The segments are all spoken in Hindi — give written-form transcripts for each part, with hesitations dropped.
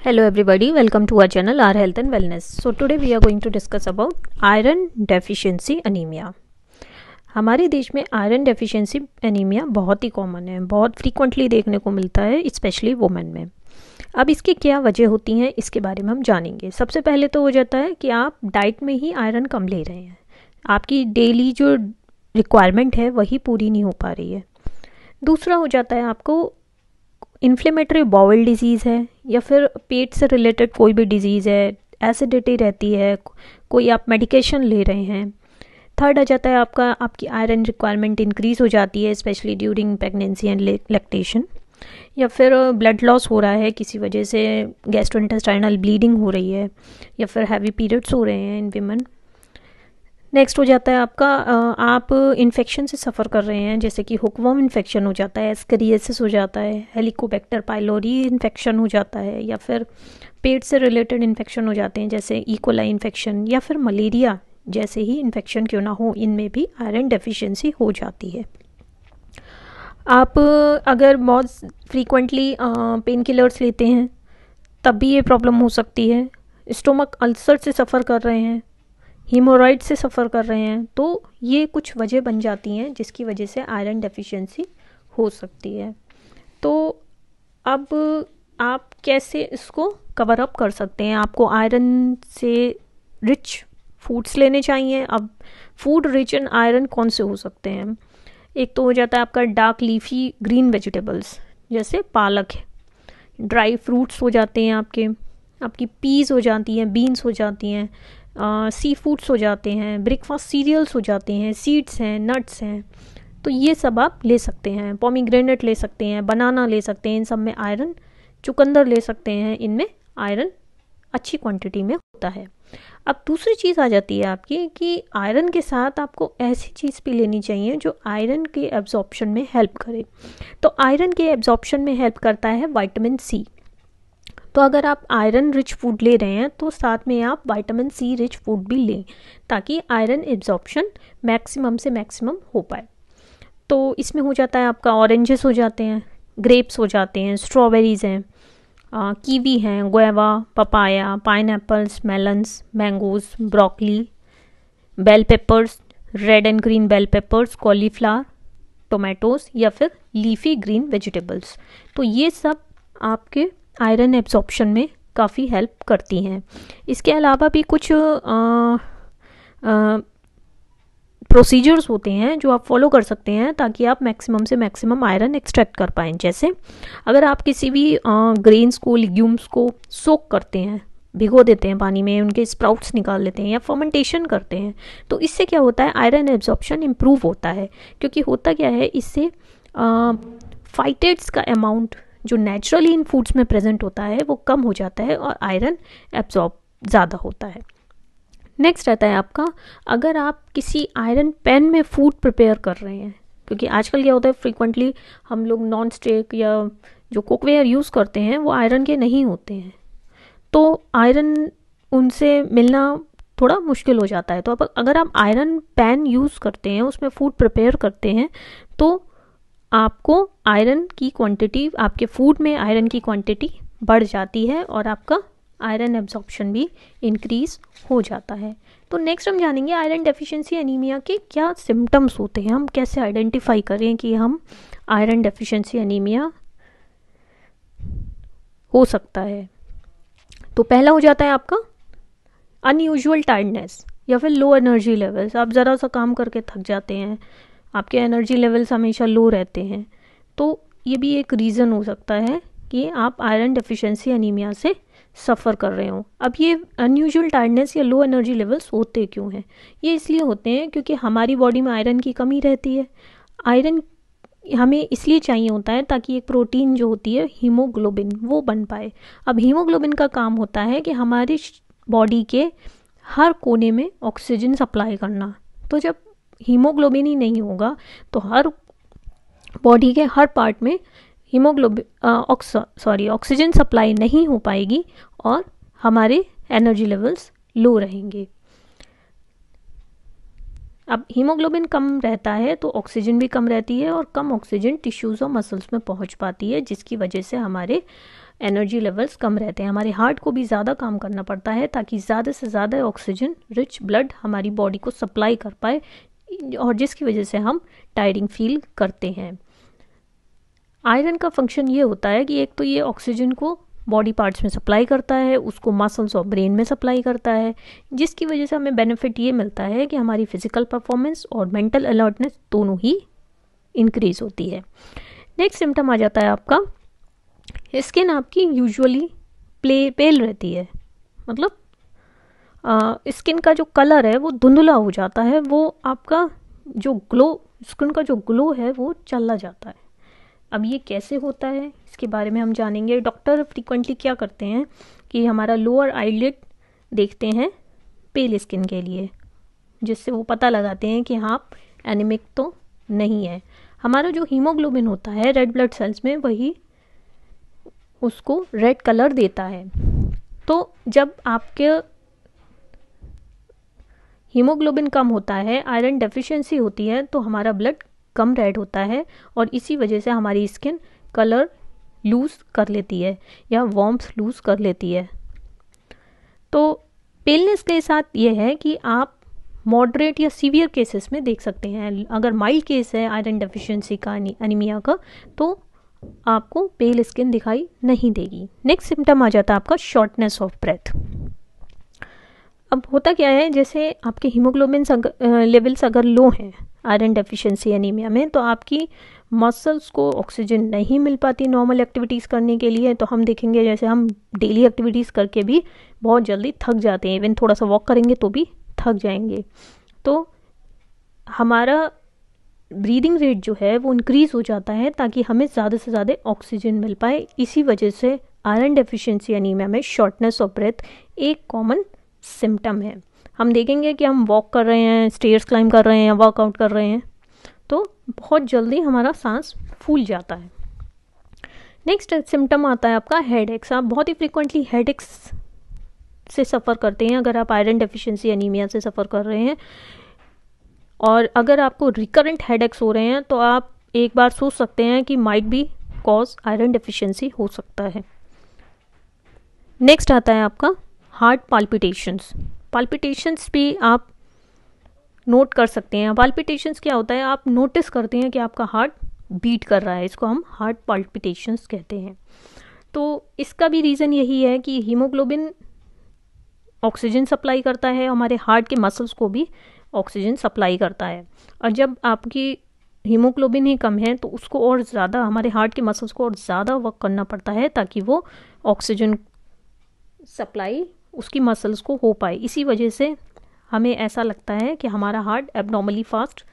Hello everybody, welcome to our channel Our Health and Wellness. So today we are going to discuss about iron deficiency anemia. हमारे देश में आयरन डेफिशिएंसी एनीमिया बहुत ही कॉमन है, बहुत फ्रीक्वेंटली देखने को मिलता है, स्पेशली वुमेन में। अब इसकी क्या वजह होती हैं इसके बारे में हम जानेंगे। सबसे पहले तो हो जाता है कि आप डाइट में ही आयरन कम ले रहे हैं, आपकी डेली जो रिक्वायरमेंट है वही पूरी नहीं हो पा रही है। दूसरा हो जाता है आपको इन्फ्लेमेटरी बाउल डिजीज़ है या फिर पेट से रिलेटेड कोई भी डिजीज़ है, एसिडिटी रहती है, कोई आप मेडिकेशन ले रहे हैं। थर्ड आ जाता है आपकी आयरन रिक्वायरमेंट इंक्रीज़ हो जाती है, specially during pregnancy and lactation, या फिर ब्लड लॉस हो रहा है किसी वजह से, गैस्ट्रोइंटेस्टाइनल ब्लीडिंग हो रही है, या फिर हैवी पीरियड्स हो रहे हैं इन विमेन। नेक्स्ट हो जाता है आप इन्फेक्शन से सफ़र कर रहे हैं, जैसे कि हुकवर्म इन्फेक्शन हो जाता है, एस्करियासिस हो जाता है, हेलिकोबैक्टर पाइलोरी इन्फेक्शन हो जाता है, या फिर पेट से रिलेटेड इन्फेक्शन हो जाते हैं जैसे इकोलाई इन्फेक्शन, या फिर मलेरिया जैसे ही इन्फेक्शन क्यों ना हो, इनमें भी आयरन डेफिशिएंसी हो जाती है। आप अगर बहुत फ्रीक्वेंटली पेन किलर्स लेते हैं तब भी ये प्रॉब्लम हो सकती है। स्टोमक अल्सर से सफ़र कर रहे हैं, हीमोरॉइड से सफ़र कर रहे हैं, तो ये कुछ वजह बन जाती हैं जिसकी वजह से आयरन डेफिशिएंसी हो सकती है। तो अब आप कैसे इसको कवर अप कर सकते हैं? आपको आयरन से रिच फूड्स लेने चाहिए। अब फूड रिच इन आयरन कौन से हो सकते हैं? एक तो हो जाता है आपका डार्क लीफी ग्रीन वेजिटेबल्स, जैसे पालक है, ड्राई फ्रूट्स हो जाते हैं, आपकी पीज हो जाती हैं, बीन्स हो जाती हैं, सी फूड्स हो जाते हैं, ब्रेकफास्ट सीरियल्स हो जाते हैं, सीड्स हैं, नट्स हैं, तो ये सब आप ले सकते हैं। पोमीग्रेनेट ले सकते हैं, बनाना ले सकते हैं, इन सब में आयरन, चुकंदर ले सकते हैं, इनमें आयरन अच्छी क्वांटिटी में होता है। अब दूसरी चीज़ आ जाती है आपकी कि आयरन के साथ आपको ऐसी चीज़ भी लेनी चाहिए जो आयरन के एब्जॉर्प्शन में हेल्प करे। तो आयरन के एब्जॉर्प्शन में हेल्प करता है विटामिन सी। तो अगर आप आयरन रिच फूड ले रहे हैं तो साथ में आप विटामिन सी रिच फूड भी लें, ताकि आयरन एब्जॉर्प्शन मैक्सिमम से मैक्सिमम हो पाए। तो इसमें हो जाता है आपका ऑरेंजेस हो जाते हैं, ग्रेप्स हो जाते हैं, स्ट्रॉबेरीज़ हैं, कीवी हैं, guava, papaya, pineapples, melons, mangoes, broccoli, bell peppers, red and green bell peppers, cauliflower, tomatoes, या फिर लीफी ग्रीन वेजिटेबल्स। तो ये सब आपके आयरन एब्जॉर्प्शन में काफ़ी हेल्प करती हैं। इसके अलावा भी कुछ प्रोसीजर्स होते हैं जो आप फॉलो कर सकते हैं ताकि आप मैक्सिमम से मैक्सिमम आयरन एक्सट्रैक्ट कर पाएँ। जैसे अगर आप किसी भी ग्रेन्स को, लिग्यूम्स को सोक करते हैं, भिगो देते हैं पानी में, उनके स्प्राउट्स निकाल लेते हैं या फर्मेंटेशन करते हैं, तो इससे क्या होता है, आयरन एब्जॉर्प्शन इम्प्रूव होता है। क्योंकि होता क्या है, इससे फाइटेट्स का अमाउंट जो नेचुरली इन फूड्स में प्रेजेंट होता है वो कम हो जाता है और आयरन एब्जॉर्ब ज़्यादा होता है। नेक्स्ट रहता है आपका, अगर आप किसी आयरन पैन में फूड प्रिपेयर कर रहे हैं, क्योंकि आजकल क्या होता है फ्रीक्वेंटली हम लोग नॉन स्टिक या जो कुकवेयर यूज़ करते हैं वो आयरन के नहीं होते हैं, तो आयरन उनसे मिलना थोड़ा मुश्किल हो जाता है। तो अगर आप आयरन पैन यूज़ करते हैं, उसमें फूड प्रिपेयर करते हैं, तो आपको आयरन की क्वांटिटी, आपके फूड में आयरन की क्वांटिटी बढ़ जाती है और आपका आयरन एब्जॉर्प्शन भी इंक्रीज हो जाता है। तो नेक्स्ट हम जानेंगे आयरन डेफिशिएंसी एनीमिया के क्या सिम्टम्स होते हैं, हम कैसे आइडेंटिफाई करें कि हम आयरन डेफिशिएंसी एनीमिया हो सकता है। तो पहला हो जाता है आपका अनयूजुअल टायर्डनेस या फिर लो एनर्जी लेवल्स। आप ज़रा सा काम करके थक जाते हैं, आपके एनर्जी लेवल्स हमेशा लो रहते हैं, तो ये भी एक रीज़न हो सकता है कि आप आयरन डेफिशिएंसी एनीमिया से सफ़र कर रहे हो। अब ये अनयूजुअल टायर्डनेस या लो एनर्जी लेवल्स होते क्यों हैं? ये इसलिए होते हैं क्योंकि हमारी बॉडी में आयरन की कमी रहती है। आयरन हमें इसलिए चाहिए होता है ताकि एक प्रोटीन जो होती है हीमोग्लोबिन, वो बन पाए। अब हीमोग्लोबिन का काम होता है कि हमारी बॉडी के हर कोने में ऑक्सीजन सप्लाई करना। तो जब हीमोग्लोबिन ही नहीं होगा तो हर बॉडी के हर पार्ट में ऑक्सीजन सप्लाई नहीं हो पाएगी और हमारे एनर्जी लेवल्स लो रहेंगे। अब हीमोग्लोबिन कम रहता है तो ऑक्सीजन भी कम रहती है और कम ऑक्सीजन टिश्यूज़ और मसल्स में पहुंच पाती है, जिसकी वजह से हमारे एनर्जी लेवल्स कम रहते हैं। हमारे हार्ट को भी ज़्यादा काम करना पड़ता है ताकि ज़्यादा से ज़्यादा ऑक्सीजन रिच ब्लड हमारी बॉडी को सप्लाई कर पाए, और जिसकी वजह से हम टायरिंग फील करते हैं। आयरन का फंक्शन ये होता है कि एक तो ये ऑक्सीजन को बॉडी पार्ट्स में सप्लाई करता है, उसको मसल्स और ब्रेन में सप्लाई करता है, जिसकी वजह से हमें बेनिफिट ये मिलता है कि हमारी फिजिकल परफॉर्मेंस और मेंटल अलर्टनेस दोनों ही इंक्रीज होती है। नेक्स्ट सिम्टम आ जाता है आपका, स्किन आपकी यूजुअली पेल रहती है, मतलब स्किन का जो कलर है वो धुंधला हो जाता है, वो आपका जो ग्लो, स्किन का जो ग्लो है वो चला जाता है। अब ये कैसे होता है इसके बारे में हम जानेंगे। डॉक्टर फ्रीक्वेंटली क्या करते हैं कि हमारा लोअर आईलिड देखते हैं पेल स्किन के लिए, जिससे वो पता लगाते हैं कि हाँ एनीमिक तो नहीं है। हमारा जो हीमोग्लोबिन होता है रेड ब्लड सेल्स में, वही उसको रेड कलर देता है। तो जब आपके हीमोग्लोबिन कम होता है, आयरन डेफिशिएंसी होती है, तो हमारा ब्लड कम रेड होता है और इसी वजह से हमारी स्किन कलर लूज कर लेती है या वार्म्थ लूज कर लेती है। तो पेलनेस के साथ ये है कि आप मॉडरेट या सीवियर केसेस में देख सकते हैं। अगर माइल्ड केस है आयरन डेफिशिएंसी का, एनीमिया का, तो आपको पेल स्किन दिखाई नहीं देगी। नेक्स्ट सिम्टम आ जाता है आपका शॉर्टनेस ऑफ ब्रेथ। अब होता क्या है, जैसे आपके हीमोग्लोबिन लेवल्स अगर लो हैं आयरन डेफिशिएंसी एनीमिया में, तो आपकी मसल्स को ऑक्सीजन नहीं मिल पाती नॉर्मल एक्टिविटीज़ करने के लिए। तो हम देखेंगे जैसे हम डेली एक्टिविटीज़ करके भी बहुत जल्दी थक जाते हैं, इवन थोड़ा सा वॉक करेंगे तो भी थक जाएंगे। तो हमारा ब्रीदिंग रेट जो है वो इंक्रीज़ हो जाता है ताकि हमें ज़्यादा से ज़्यादा ऑक्सीजन मिल पाए। इसी वजह से आयरन डेफिशिएंसी एनीमिया में शॉर्टनेस ऑफ ब्रेथ एक कॉमन सिम्टम है। हम देखेंगे कि हम वॉक कर रहे हैं, स्टेयर्स क्लाइंब कर रहे हैं या वर्कआउट कर रहे हैं, तो बहुत जल्दी हमारा सांस फूल जाता है। नेक्स्ट सिम्टम आता है आपका हेडेक्स। आप बहुत ही फ्रिक्वेंटली हेडेक्स से सफ़र करते हैं अगर आप आयरन डेफिशिएंसी एनीमिया से सफ़र कर रहे हैं, और अगर आपको रिकरेंट हेडेक्स हो रहे हैं तो आप एक बार सोच सकते हैं कि might be cause iron deficiency हो सकता है। नेक्स्ट आता है आपका हार्ट पाल्पिटेशंस। पाल्पिटेशंस भी आप नोट कर सकते हैं। पाल्पिटेशंस क्या होता है, आप नोटिस करते हैं कि आपका हार्ट बीट कर रहा है, इसको हम हार्ट पाल्पिटेशंस कहते हैं। तो इसका भी रीज़न यही है कि हीमोग्लोबिन ऑक्सीजन सप्लाई करता है, हमारे हार्ट के मसल्स को भी ऑक्सीजन सप्लाई करता है, और जब आपकी हीमोग्लोबिन ही कम है तो उसको और ज़्यादा, हमारे हार्ट के मसल्स को और ज़्यादा वर्क करना पड़ता है ताकि वो ऑक्सीजन सप्लाई उसकी मसल्स को हो पाए। इसी वजह से हमें ऐसा लगता है कि हमारा हार्ट एबनॉर्मली फास्ट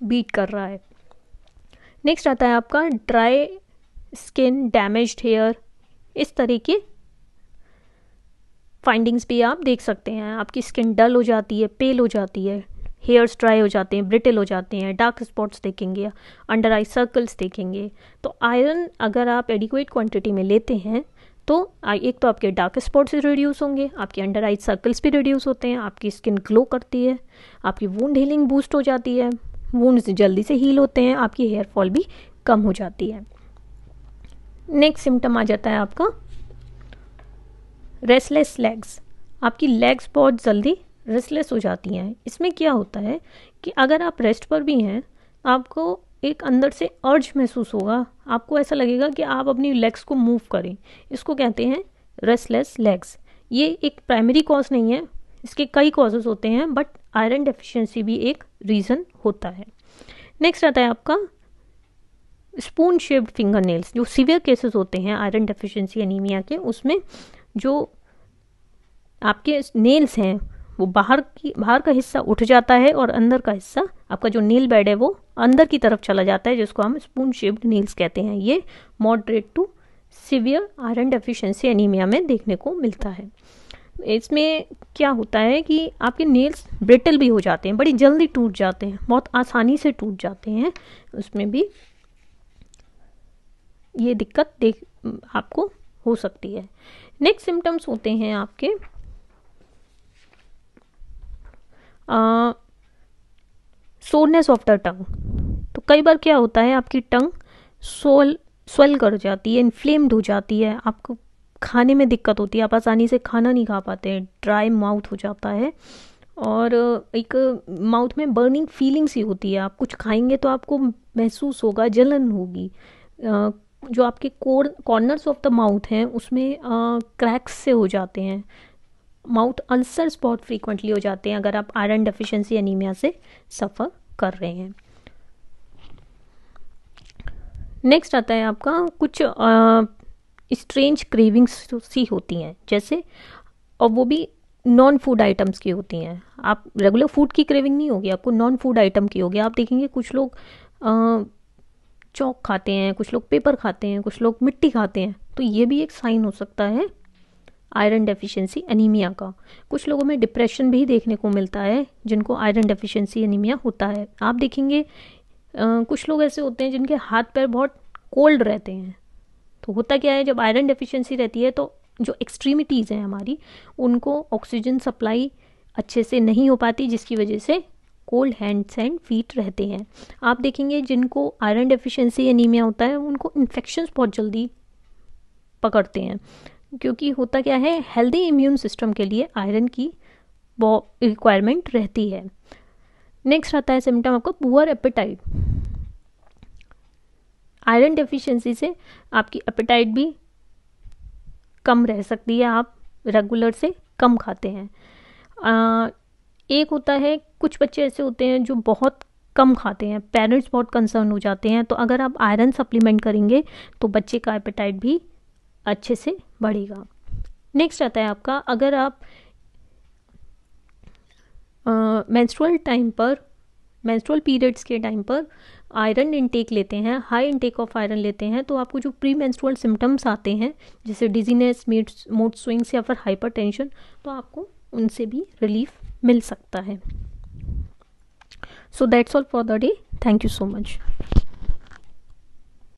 बीट कर रहा है। नेक्स्ट आता है आपका ड्राई स्किन, डैमेज्ड हेयर। इस तरह के फाइंडिंग्स भी आप देख सकते हैं। आपकी स्किन डल हो जाती है, पेल हो जाती है, हेयर्स ड्राई हो जाते हैं, ब्रिटल हो जाते हैं, डार्क स्पॉट्स देखेंगे, अंडर आई सर्कल्स देखेंगे। तो आयरन अगर आप एडिक्वेट क्वांटिटी में लेते हैं तो एक तो आपके डार्क स्पॉट्स रिड्यूस होंगे, आपके अंडर आई सर्कल्स भी रिड्यूस होते हैं, आपकी स्किन ग्लो करती है, आपकी वूंड हीलिंग बूस्ट हो जाती है, वूंड्स जल्दी से हील होते हैं, आपकी हेयर फॉल भी कम हो जाती है। नेक्स्ट सिम्टम आ जाता है आपका रेस्टलेस लेग्स। आपकी लेग्स बहुत जल्दी रेस्टलेस हो जाती हैं। इसमें क्या होता है कि अगर आप रेस्ट पर भी हैं, आपको एक अंदर से अर्ज महसूस होगा, आपको ऐसा लगेगा कि आप अपनी लेग्स को मूव करें। इसको कहते हैं रेस्टलेस लेग्स। ये एक प्राइमरी कॉज नहीं है, इसके कई कॉजेज होते हैं, बट आयरन डेफिशिएंसी भी एक रीज़न होता है। नेक्स्ट आता है आपका स्पून शेप्ड फिंगर नेल्स। जो सीवियर केसेस होते हैं आयरन डेफिशिएंसी एनीमिया के, उसमें जो आपके नेल्स हैं वो बाहर का हिस्सा उठ जाता है और अंदर का हिस्सा, आपका जो नेल बेड है वो अंदर की तरफ चला जाता है, जिसको हम स्पून शेप्ड नेल्स कहते हैं। ये moderate to severe iron deficiency anaemia में देखने को मिलता है। इसमें क्या होता है कि आपके नेल्स ब्रिटल भी हो जाते हैं, बड़ी जल्दी टूट जाते हैं, बहुत आसानी से टूट जाते हैं। उसमें भी ये दिक्कत आपको हो सकती है। नेक्स्ट सिम्टम्स होते हैं आपके सोरनेस ऑफ द टंग। तो कई बार क्या होता है, आपकी टंग स्वेल कर जाती है, इन्फ्लेम्ड हो जाती है, आपको खाने में दिक्कत होती है, आप आसानी से खाना नहीं खा पाते हैं, ड्राई माउथ हो जाता है और एक माउथ में बर्निंग फीलिंग सी होती है। आप कुछ खाएंगे तो आपको महसूस होगा, जलन होगी। जो आपके कॉर्नर्स ऑफ द माउथ हैं उसमें क्रैक्स से हो जाते हैं, माउथ अल्सर्स बहुत फ्रीक्वेंटली हो जाते हैं अगर आप आयरन डेफिशिएंसी एनीमिया से सफ़र कर रहे हैं। नेक्स्ट आता है आपका कुछ स्ट्रेंज क्रेविंग्स सी होती हैं जैसे, और वो भी नॉन फूड आइटम्स की होती हैं। आप रेगुलर फूड की क्रेविंग नहीं होगी, आपको नॉन फूड आइटम की होगी। आप देखेंगे कुछ लोग चॉक खाते हैं, कुछ लोग पेपर खाते हैं, कुछ लोग मिट्टी खाते हैं, तो ये भी एक साइन हो सकता है आयरन डेफिशिएंसी एनीमिया का। कुछ लोगों में डिप्रेशन भी देखने को मिलता है जिनको आयरन डेफिशिएंसी एनीमिया होता है। आप देखेंगे कुछ लोग ऐसे होते हैं जिनके हाथ पैर बहुत कोल्ड रहते हैं। तो होता क्या है, जब आयरन डेफिशिएंसी रहती है तो जो एक्सट्रीमिटीज़ हैं हमारी, उनको ऑक्सीजन सप्लाई अच्छे से नहीं हो पाती, जिसकी वजह से कोल्ड हैंड्स एंड फीट रहते हैं। आप देखेंगे जिनको आयरन डेफिशिएंसी एनीमिया होता है उनको इन्फेक्शंस बहुत जल्दी पकड़ते हैं, क्योंकि होता क्या है, हेल्दी इम्यून सिस्टम के लिए आयरन की बहुत रिक्वायरमेंट रहती है। नेक्स्ट आता है सिम्टम आपका पुअर एपेटाइट। आयरन डेफिशिएंसी से आपकी एपेटाइट भी कम रह सकती है, आप रेगुलर से कम खाते हैं। एक होता है, कुछ बच्चे ऐसे होते हैं जो बहुत कम खाते हैं, पेरेंट्स बहुत कंसर्न हो जाते हैं, तो अगर आप आयरन सप्लीमेंट करेंगे तो बच्चे का एपेटाइट भी अच्छे से बढ़ेगा। नेक्स्ट आता है आपका, अगर आप मेंस्ट्रुअल पीरियड्स के टाइम पर आयरन इंटेक लेते हैं, हाई इंटेक ऑफ आयरन लेते हैं, तो आपको जो प्री मेंस्ट्रुअल सिम्टम्स आते हैं जैसे डिजीनेस, मूड स्विंग्स या फिर हाइपरटेंशन, तो आपको उनसे भी रिलीफ मिल सकता है। So that's all for the day. Thank you so much.